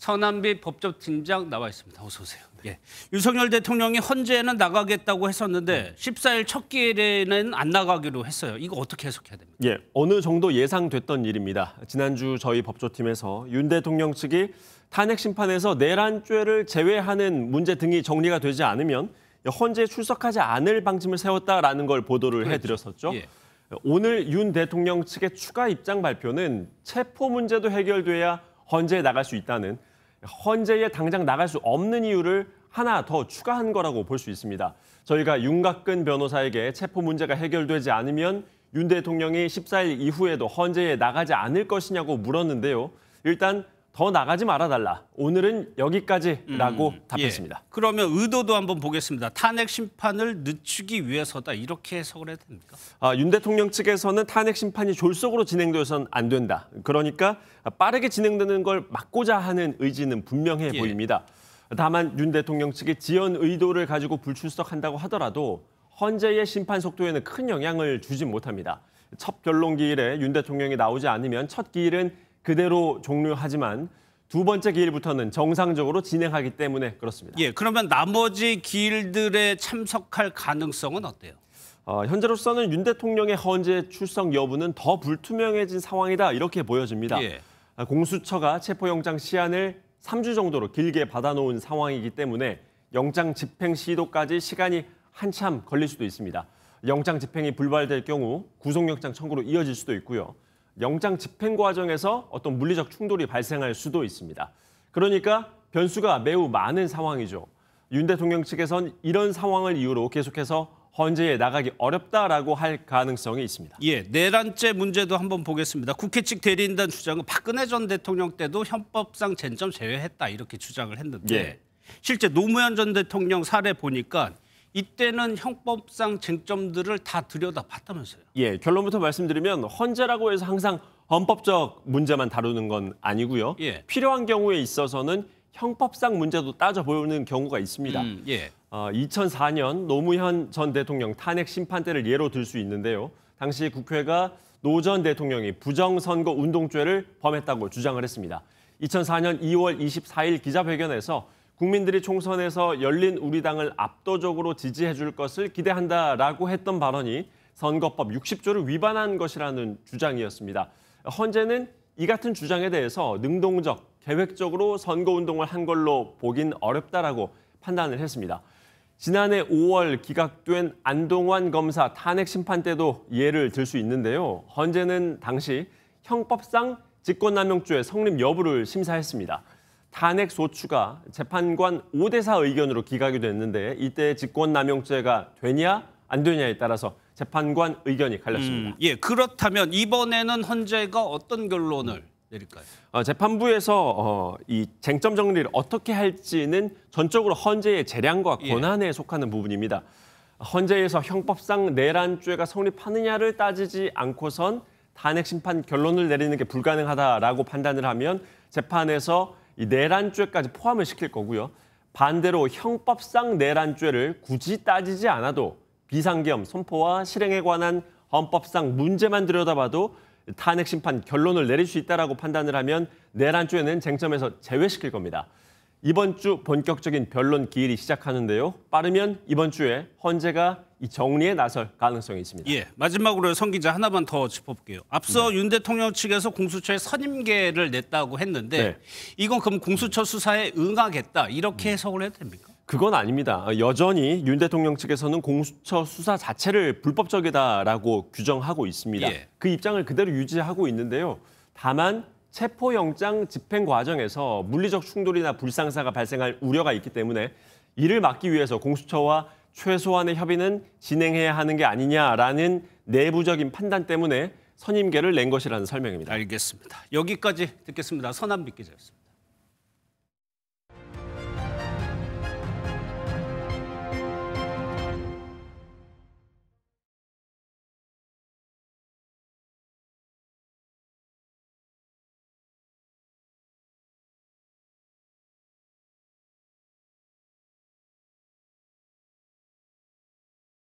서남비 법조팀장 나와 있습니다. 어서 오세요. 예. 윤석열 대통령이 헌재에는 나가겠다고 했었는데 14일 첫 기일에는 안 나가기로 했어요. 이거 어떻게 해석해야 됩니까? 예, 어느 정도 예상됐던 일입니다. 지난주 저희 법조팀에서 윤 대통령 측이 탄핵 심판에서 내란죄를 제외하는 문제 등이 정리가 되지 않으면 헌재에 출석하지 않을 방침을 세웠다라는 걸 보도를 해드렸었죠. 예. 오늘 윤 대통령 측의 추가 입장 발표는 체포 문제도 해결돼야 헌재에 나갈 수 있다는, 헌재에 당장 나갈 수 없는 이유를 하나 더 추가한 거라고 볼 수 있습니다. 저희가 윤곽근 변호사에게 체포 문제가 해결되지 않으면 윤 대통령이 14일 이후에도 헌재에 나가지 않을 것이냐고 물었는데요. 일단 더 나가지 말아달라. 오늘은 여기까지라고 답했습니다. 예. 그러면 의도도 한번 보겠습니다. 탄핵 심판을 늦추기 위해서다. 이렇게 해석을 해야 됩니까? 윤 대통령 측에서는 탄핵 심판이 졸속으로 진행되어서는 안 된다. 그러니까 빠르게 진행되는 걸 막고자 하는 의지는 분명해 보입니다. 다만 윤 대통령 측이 지연 의도를 가지고 불출석한다고 하더라도 헌재의 심판 속도에는 큰 영향을 주지 못합니다. 첫 변론 기일에 윤 대통령이 나오지 않으면 첫 기일은 그대로 종료하지만 두 번째 기일부터는 정상적으로 진행하기 때문에 그렇습니다. 예, 그러면 나머지 기일들에 참석할 가능성은 어때요? 현재로서는 윤 대통령의 헌재 출석 여부는 더 불투명해진 상황이다 이렇게 보여집니다. 예. 공수처가 체포영장 시한을 3주 정도로 길게 받아놓은 상황이기 때문에 영장 집행 시도까지 시간이 한참 걸릴 수도 있습니다. 영장 집행이 불발될 경우 구속영장 청구로 이어질 수도 있고요. 영장 집행 과정에서 어떤 물리적 충돌이 발생할 수도 있습니다. 그러니까 변수가 매우 많은 상황이죠. 윤 대통령 측에선 이런 상황을 이유로 계속해서 헌재에 나가기 어렵다라고 할 가능성이 있습니다. 예, 내란죄 문제도 한번 보겠습니다. 국회 측 대리인단 주장은 박근혜 전 대통령 때도 헌법상 쟁점 제외했다 이렇게 주장을 했는데 예. 실제 노무현 전 대통령 사례 보니까 이때는 형법상 쟁점들을 다 들여다봤다면서요. 예, 결론부터 말씀드리면 헌재라고 해서 항상 헌법적 문제만 다루는 건 아니고요. 예. 필요한 경우에 있어서는 형법상 문제도 따져보는 경우가 있습니다. 예. 2004년 노무현 전 대통령 탄핵 심판 때를 예로 들 수 있는데요. 당시 국회가 노 전 대통령이 부정선거 운동죄를 범했다고 주장을 했습니다. 2004년 2월 24일 기자회견에서 국민들이 총선에서 열린 우리당을 압도적으로 지지해 줄 것을 기대한다라고 했던 발언이 선거법 60조를 위반한 것이라는 주장이었습니다. 헌재는 이 같은 주장에 대해서 능동적, 계획적으로 선거운동을 한 걸로 보긴 어렵다라고 판단을 했습니다. 지난해 5월 기각된 안동환 검사 탄핵 심판 때도 예를 들 수 있는데요. 헌재는 당시 형법상 직권남용죄 성립 여부를 심사했습니다. 탄핵 소추가 재판관 5대4 의견으로 기각이 됐는데 이때 직권남용죄가 되냐 안 되냐에 따라서 재판관 의견이 갈렸습니다. 예, 그렇다면 이번에는 헌재가 어떤 결론을 내릴까요? 재판부에서 이 쟁점 정리를 어떻게 할지는 전적으로 헌재의 재량과 권한에 속하는 부분입니다. 헌재에서 형법상 내란죄가 성립하느냐를 따지지 않고선 탄핵 심판 결론을 내리는 게 불가능하다라고 판단을 하면 재판에서 이 내란죄까지 포함을 시킬 거고요. 반대로 형법상 내란죄를 굳이 따지지 않아도 비상계엄 선포와 실행에 관한 헌법상 문제만 들여다봐도 탄핵 심판 결론을 내릴 수 있다라고 판단을 하면 내란죄는 쟁점에서 제외시킬 겁니다. 이번 주 본격적인 변론 기일이 시작하는데요. 빠르면 이번 주에 헌재가 이 정리에 나설 가능성이 있습니다. 예, 마지막으로 성 기자 하나만 더 짚어볼게요. 앞서 윤 대통령 측에서 공수처에 선임계를 냈다고 했는데 이건 그럼 공수처 수사에 응하겠다 이렇게 해석을 해도 됩니까? 그건 아닙니다. 여전히 윤 대통령 측에서는 공수처 수사 자체를 불법적이다라고 규정하고 있습니다. 예. 그 입장을 그대로 유지하고 있는데요. 다만 체포영장 집행 과정에서 물리적 충돌이나 불상사가 발생할 우려가 있기 때문에 이를 막기 위해서 공수처와 최소한의 협의는 진행해야 하는 게 아니냐라는 내부적인 판단 때문에 선임계를 낸 것이라는 설명입니다. 알겠습니다. 여기까지 듣겠습니다. 서남비 기자였습니다.